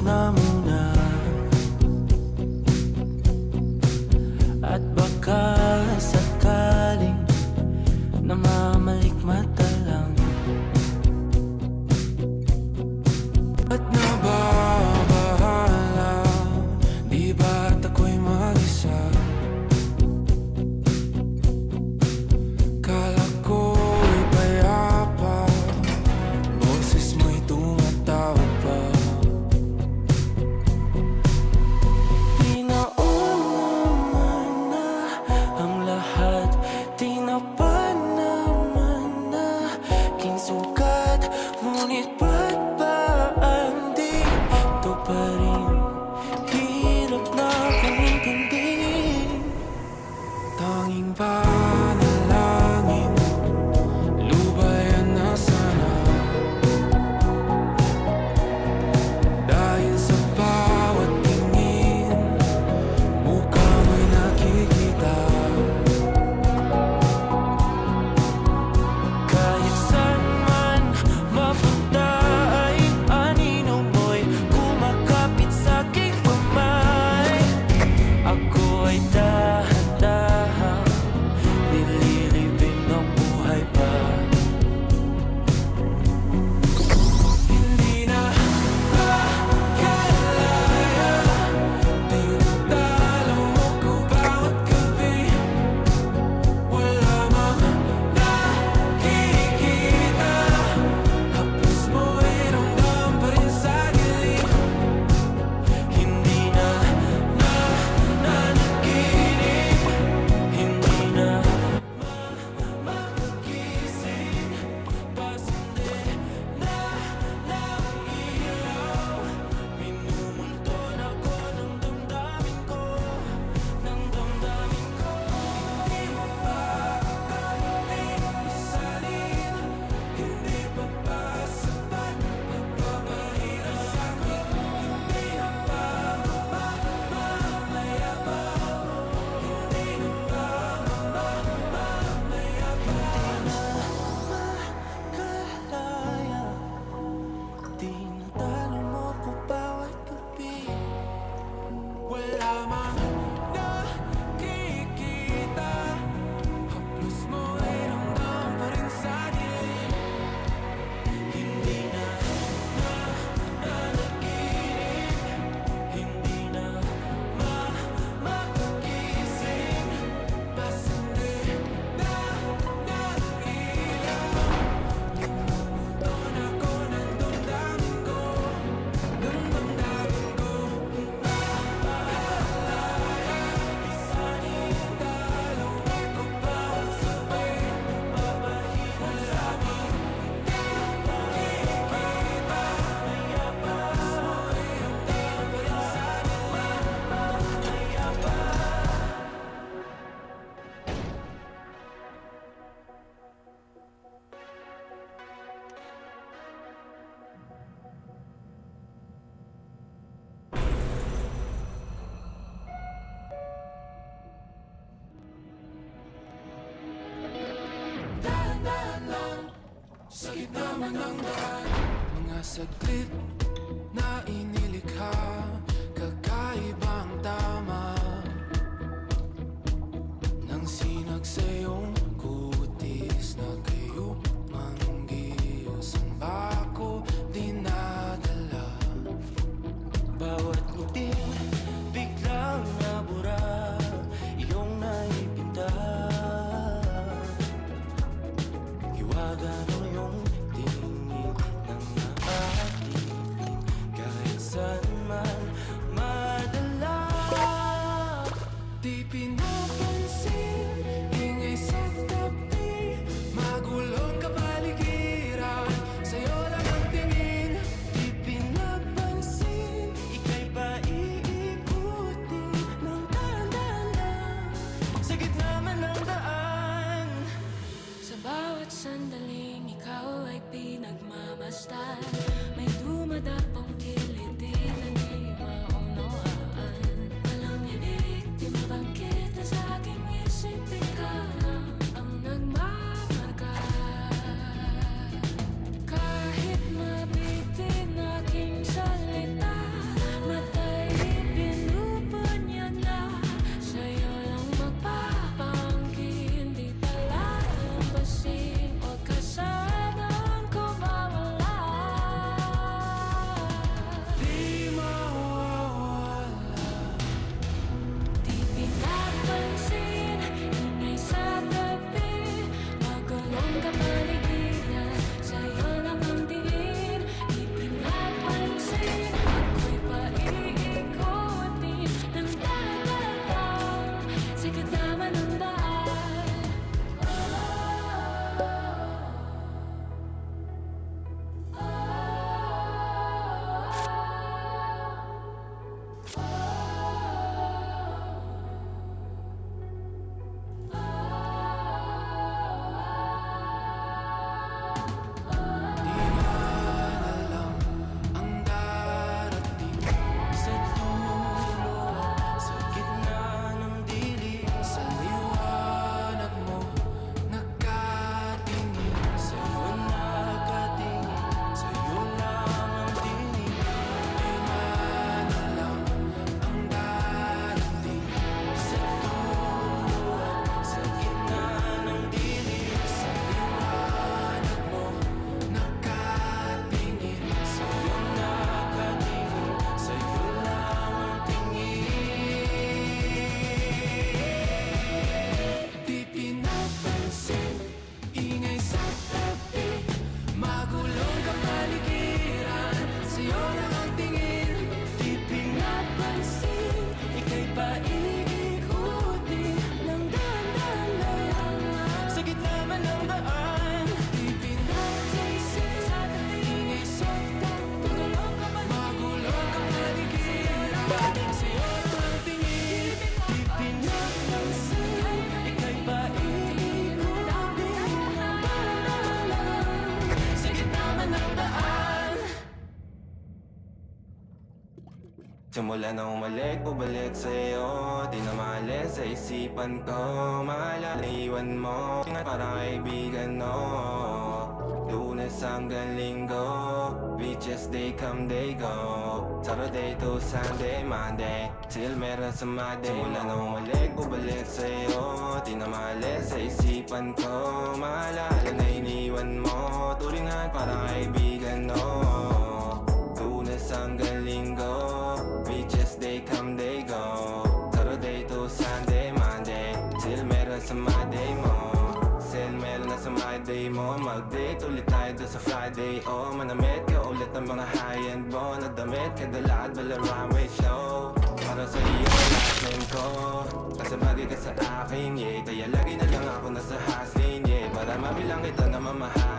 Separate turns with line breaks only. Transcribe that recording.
na muna. At baka sakaling namamalikmata lang. At nababahala, di ba't ako'y mag-isa? Kala ko'y payapa, boses mo'y tumatawag pa. Di naman na ang lahat, di na pa naman na kinsukat. Ngunit ba't ba ang dito pa rin? Hirap na akong intindihin. Tanging panalangin, lubayan na sana. Dahil sa bawat tingin, mukha mo'y nakikita. Kahit saan man mapunta ay anino mo'y kumakapit sa'king kamay. Ako ay dahan-dahan nililibing ng buhay pa. Hindi na makalaya, tinatalo mo ko bawat gabi. Wala mang nakikita, haplos mo ay ramdam pa rin sa dilim. Hindi na nanaginip, hindi na mapagising. Pasende na ng ilaw, minumulton ako ng damdamin ko, ng damdamin ko. Hindi mo pa kailangan isalin, hindi pa ba sapat pagpapahirap sa'kin? Hindi na ba mamamayabang? Hindi na ba mamamayabang? Makalaya, tinatalo mo ko bawat gabi. Wala mang nakikita, haplos mo ay ramdam pa rin sa dilim. Hindi na nanaginip, hindi na mapagising. Pasende na ng ilaw, minumulton ako ng damdamin ko, ng damdamin ko. Makalaya, isanin ang dalaw ko bawat sabay, papahirap sa'kin. Nakikita, mayabas mo ay ramdam pa rin sa dilim. Dahan-dahan lang, sakit naman ang daan. Mga saglit na inilikha, kakaibang tama nang sinag sa iyong kutis na kayo manggiyos. Ang bako dinadala, bawat ngiti biglang nabura, iyong naipinta. Hiwaga mo yung tingin ng naating kahit saan man
Simula nang umalik, bumalik sa'yo Di na maalis sa isipan ko Maalala, iwan mo Nga parang kaibigan, no Lunes hanggang linggo Beaches, they come, they go Saturday to Sunday, Monday Till meron sa Monday Simula nang umalik, bumalik sa'yo Di na maalis sa isipan ko Maalala na iniwan mo Turingan parang kaibigan, no Lunes hanggang linggo Beaches, they come, they go Saturday to Sunday, Monday Till meron sa Monday mo Till meron na sa Monday mo Mag-date ulit tayo doon sa Friday Oh, manamit ka ulit ng mga high-end mo Nagdamit ka dalad, bala runway show Para sa iyo, last name ko Kasi bagay ka sa akin, yeah Kaya lagi na lang ako nasa hustling, yeah Para mabilang kita na mamahal